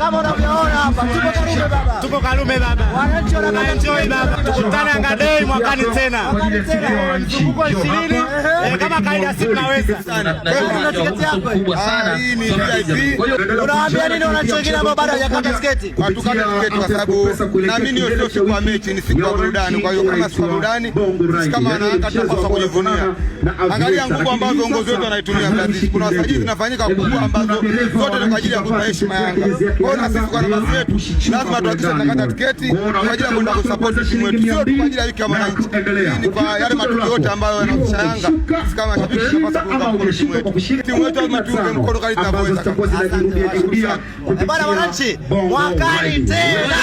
Kama unavyoona hapa tuko Karume baba. Tuko Karume baba. Wananchi wanaenjoy baba. Tukutane Yanga Day mwakani tena. Mzunguko 20 kama kaida sisi tunaweza. Kuna tiketi hapa. Hii ni VIP. Unawaambia nini wananchi wengine ambao bado hawajakata tiketi? Hatukata tiketi kwa sababu naamini hiyo sio siku ya mechi, ni siku ya burudani. Kwa hiyo kama siku ya burudani, kama Yanga tunapaswa kujivunia. Angalia nguvu ambazo viongozi wetu wanaitumia Brazil. Kuna wasajili zinafanyika kubwa ambazo zote ni kwa ajili ya kuipa heshima Yanga. Kwa hiyo na sisi kwa nafasi yetu lazima tuhakikishe tunakata tiketi kwa ajili ya kwenda kusupport timu yetu, sio kwa ajili ya wiki ya wananchi. Ni kwa yale matukio yote ambayo yanahusisha Yanga. Sisi kama shabiki tunapaswa kuunga mkono timu yetu. Timu yetu lazima tuunge mkono kali tunavyoweza. Bwana wananchi, mwakani tena.